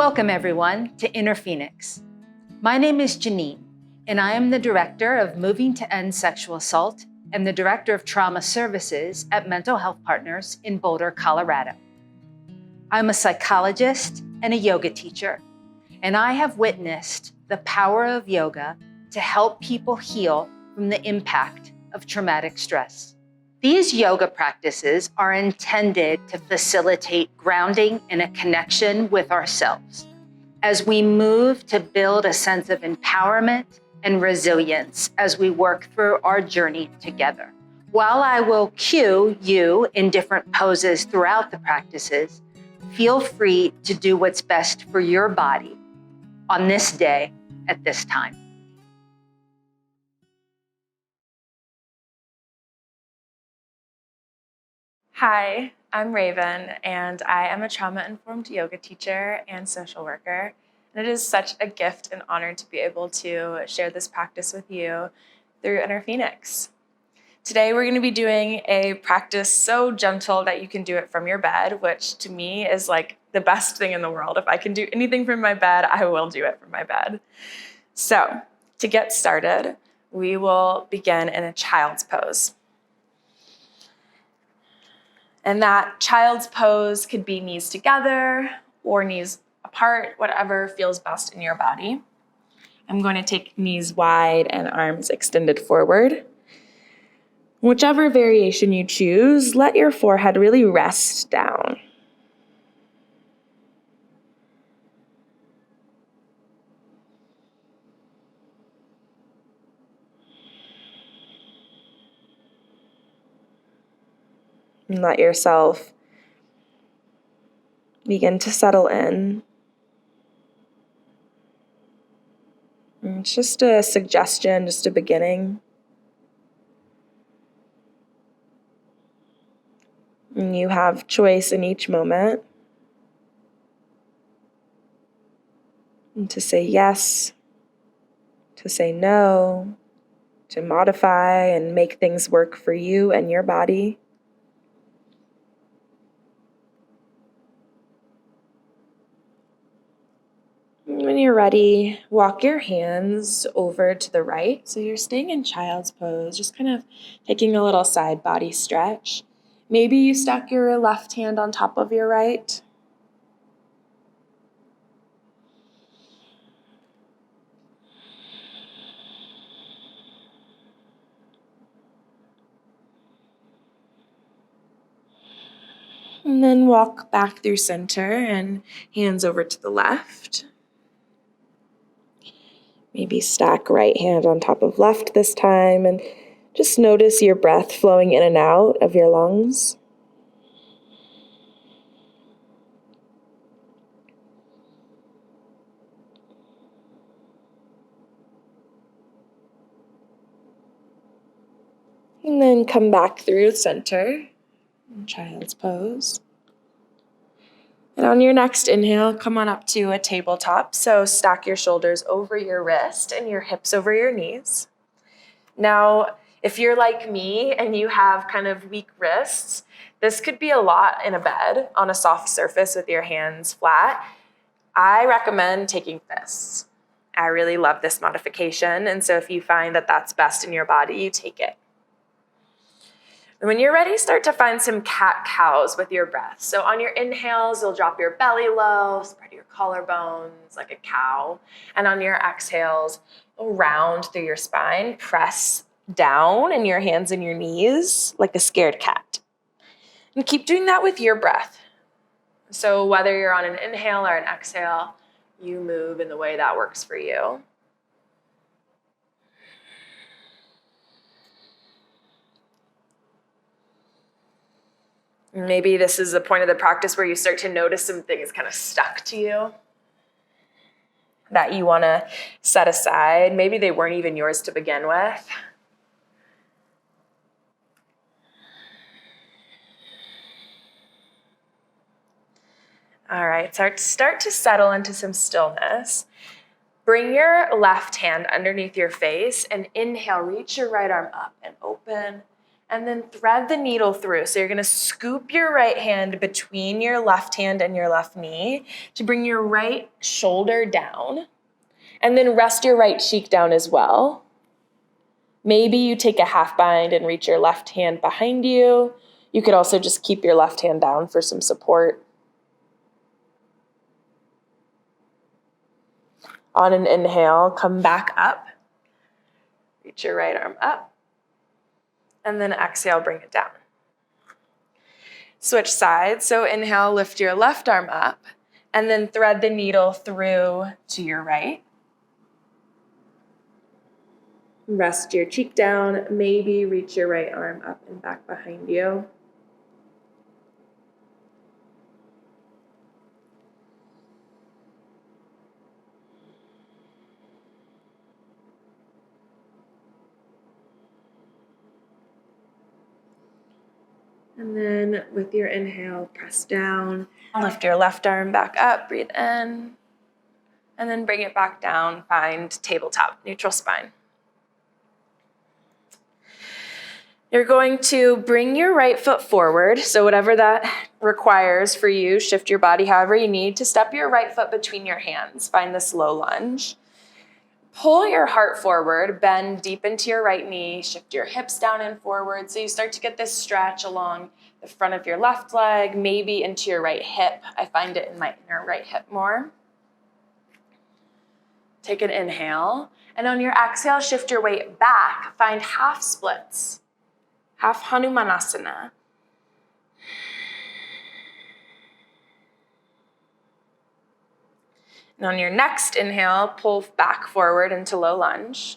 Welcome, everyone, to Inner Phoenix. My name is Janine, and I am the Director of Moving to End Sexual Assault and the Director of Trauma Services at Mental Health Partners in Boulder, Colorado. I'm a psychologist and a yoga teacher, and I have witnessed the power of yoga to help people heal from the impact of traumatic stress. These yoga practices are intended to facilitate grounding and a connection with ourselves as we move to build a sense of empowerment and resilience as we work through our journey together. While I will cue you in different poses throughout the practices, feel free to do what's best for your body on this day at this time. Hi, I'm Raven, and I am a trauma-informed yoga teacher and social worker. And it is such a gift and honor to be able to share this practice with you through Inner Phoenix. Today, we're going to be doing a practice so gentle that you can do it from your bed, which to me is like the best thing in the world. If I can do anything from my bed, I will do it from my bed. So, to get started, we will begin in a child's pose. And that child's pose could be knees together or knees apart, whatever feels best in your body. I'm going to take knees wide and arms extended forward. Whichever variation you choose, let your forehead really rest down. And let yourself begin to settle in. And it's just a suggestion, just a beginning. And you have choice in each moment. And to say yes, to say no, to modify and make things work for you and your body. When you're ready, walk your hands over to the right. So you're staying in child's pose, just kind of taking a little side body stretch. Maybe you stack your left hand on top of your right. And then walk back through center and hands over to the left. Maybe stack right hand on top of left this time and just notice your breath flowing in and out of your lungs. And then come back through center, child's pose. And on your next inhale, come on up to a tabletop. So stack your shoulders over your wrist and your hips over your knees. Now, if you're like me and you have kind of weak wrists, this could be a lot in a bed on a soft surface with your hands flat. I recommend taking fists. I really love this modification. And so if you find that that's best in your body, you take it. When you're ready, start to find some cat-cows with your breath. So on your inhales, you'll drop your belly low, spread your collarbones like a cow. And on your exhales, go round through your spine, press down in your hands and your knees like a scared cat. And keep doing that with your breath. So whether you're on an inhale or an exhale, you move in the way that works for you. Maybe this is the point of the practice where you start to notice some things kind of stuck to you that you want to set aside. Maybe they weren't even yours to begin with. All right, start to settle into some stillness. Bring your left hand underneath your face and inhale, reach your right arm up and open. And then thread the needle through. So you're going to scoop your right hand between your left hand and your left knee to bring your right shoulder down. And then rest your right cheek down as well. Maybe you take a half bind and reach your left hand behind you. You could also just keep your left hand down for some support. On an inhale, come back up. Reach your right arm up. And then exhale, bring it down. Switch sides. So inhale, lift your left arm up, and then thread the needle through to your right. Rest your cheek down. Maybe reach your right arm up and back behind you. And then with your inhale, press down. Lift your left arm back up, breathe in. And then bring it back down, find tabletop, neutral spine. You're going to bring your right foot forward. So whatever that requires for you, shift your body however you need to step your right foot between your hands. Find this low lunge. Pull your heart forward, bend deep into your right knee, shift your hips down and forward. So you start to get this stretch along the front of your left leg, maybe into your right hip. I find it in my inner right hip more. Take an inhale. And on your exhale, shift your weight back. Find half splits, half Hanumanasana. And on your next inhale, pull back forward into low lunge.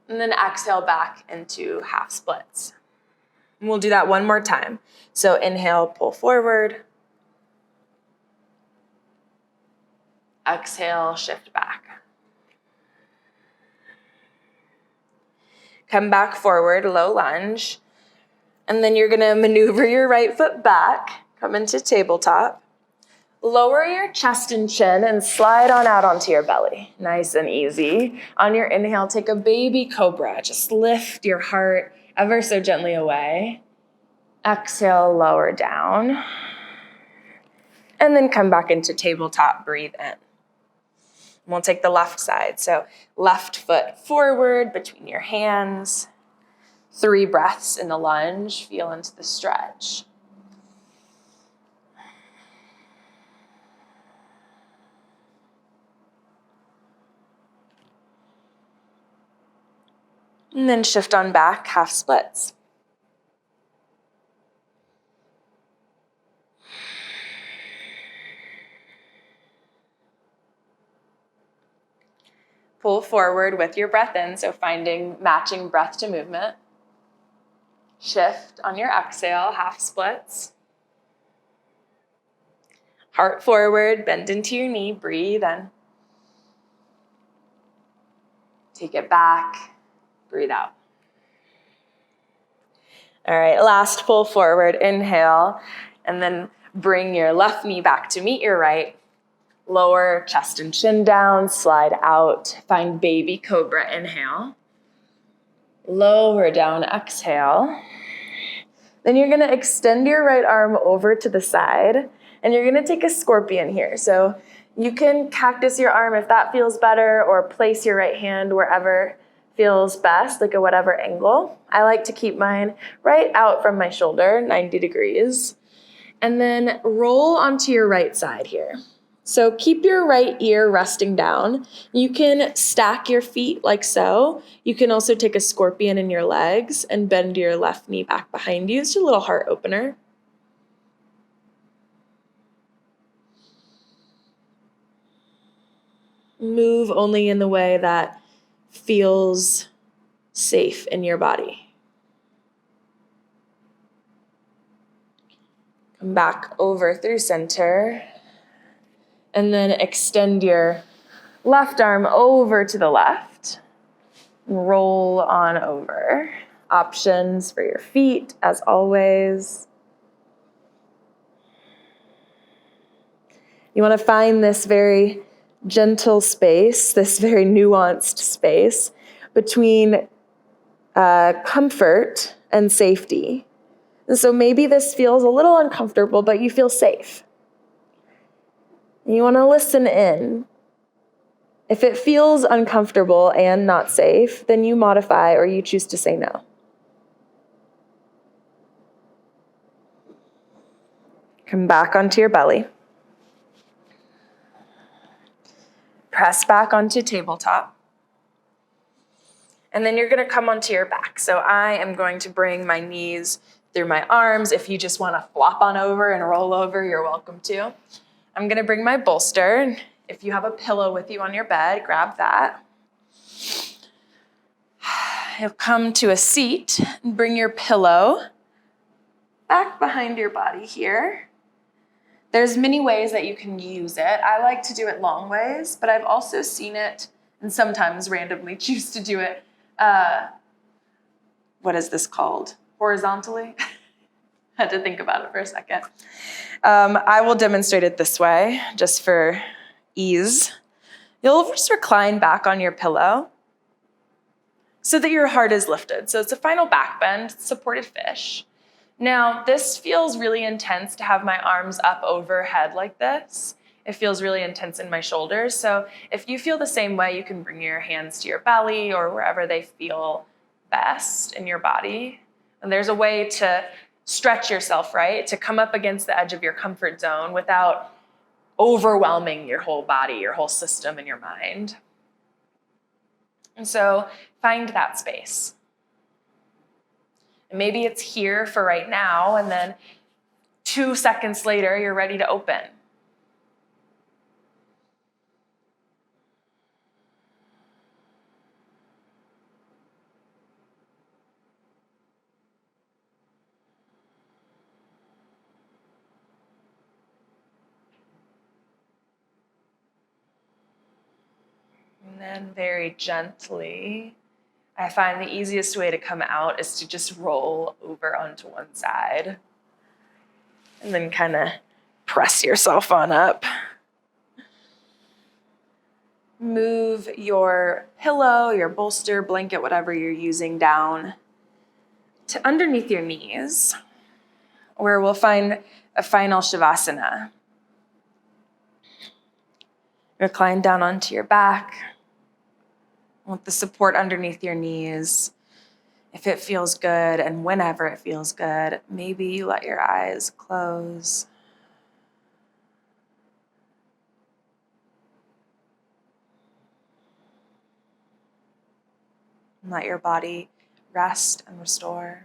And then exhale back into half splits. And we'll do that one more time. So inhale, pull forward. Exhale, shift back. Come back forward, low lunge. And then you're gonna maneuver your right foot back, come into tabletop. Lower your chest and chin and slide on out onto your belly. Nice and easy. On your inhale, take a baby cobra. Just lift your heart ever so gently away. Exhale, lower down. And then come back into tabletop, breathe in. We'll take the left side. So left foot forward between your hands. 3 breaths in the lunge. Feel into the stretch. And then shift on back, half splits. Pull forward with your breath in, so finding matching breath to movement. Shift on your exhale, half splits. Heart forward, bend into your knee, breathe in. Take it back. Breathe out. All right, last pull forward, inhale, and then bring your left knee back to meet your right. Lower chest and chin down, slide out, find baby cobra, inhale. Lower down, exhale. Then you're gonna extend your right arm over to the side, and you're gonna take a scorpion here. So you can cactus your arm if that feels better, or place your right hand wherever feels best, like a whatever angle. I like to keep mine right out from my shoulder, 90 degrees. And then roll onto your right side here. So keep your right ear resting down. You can stack your feet like so. You can also take a scorpion in your legs and bend your left knee back behind you. It's a little heart opener. Move only in the way that feels safe in your body. Come back over through center. And then extend your left arm over to the left. Roll on over. Options for your feet, as always. You want to find this very gentle space, this very nuanced space between comfort and safety. And so maybe this feels a little uncomfortable, but you feel safe. And you want to listen in. If it feels uncomfortable and not safe, then you modify or you choose to say no. Come back onto your belly. Press back onto tabletop. And then you're going to come onto your back. So I am going to bring my knees through my arms. If you just want to flop on over and roll over, you're welcome to. I'm going to bring my bolster. If you have a pillow with you on your bed, grab that. You'll come to a seat and bring your pillow back behind your body here. There's many ways that you can use it. I like to do it long ways, but I've also seen it and sometimes randomly choose to do it, what is this called? Horizontally? Had to think about it for a second. I will demonstrate it this way, just for ease. You'll just recline back on your pillow so that your heart is lifted. So it's a final back bend, supported fish. Now, this feels really intense to have my arms up overhead like this. It feels really intense in my shoulders. So if you feel the same way, you can bring your hands to your belly or wherever they feel best in your body. And there's a way to stretch yourself, right? To come up against the edge of your comfort zone without overwhelming your whole body, your whole system, and your mind. And so find that space. And maybe it's here for right now, and then 2 seconds later, you're ready to open. And then very gently, I find the easiest way to come out is to just roll over onto one side. And then kind of press yourself on up. Move your pillow, your bolster, blanket, whatever you're using down to underneath your knees, where we'll find a final Shavasana. Recline down onto your back with the support underneath your knees. If it feels good and whenever it feels good, maybe you let your eyes close. And let your body rest and restore.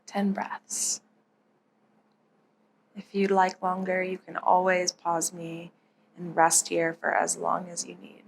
10 breaths. If you'd like longer, you can always pause me and rest here for as long as you need.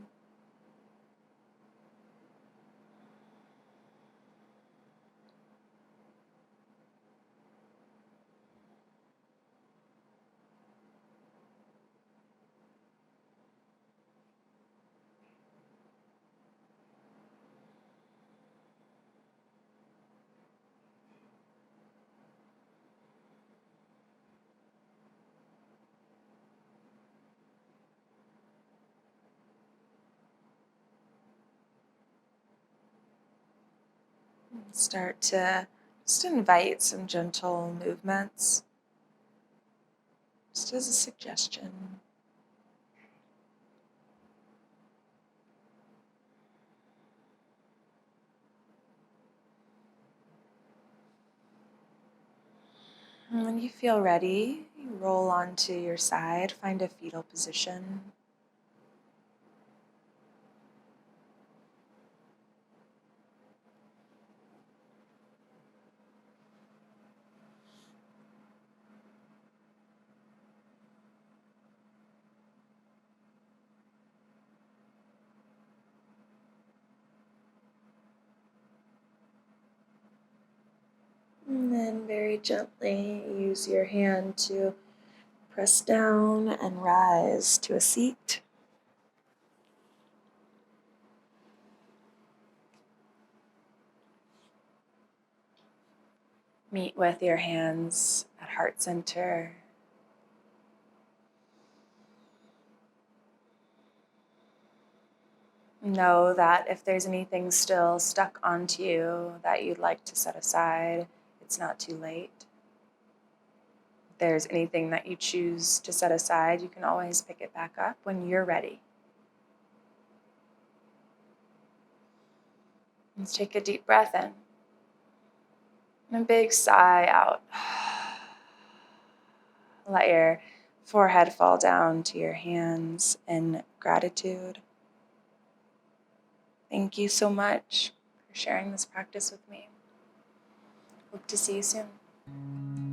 Start to just invite some gentle movements, just as a suggestion. And when you feel ready, you roll onto your side, find a fetal position. And then very gently use your hand to press down and rise to a seat. Meet with your hands at heart center. Know that if there's anything still stuck onto you that you'd like to set aside, it's not too late. If there's anything that you choose to set aside, you can always pick it back up when you're ready. Let's take a deep breath in and a big sigh out. Let your forehead fall down to your hands in gratitude. Thank you so much for sharing this practice with me. Hope to see you soon.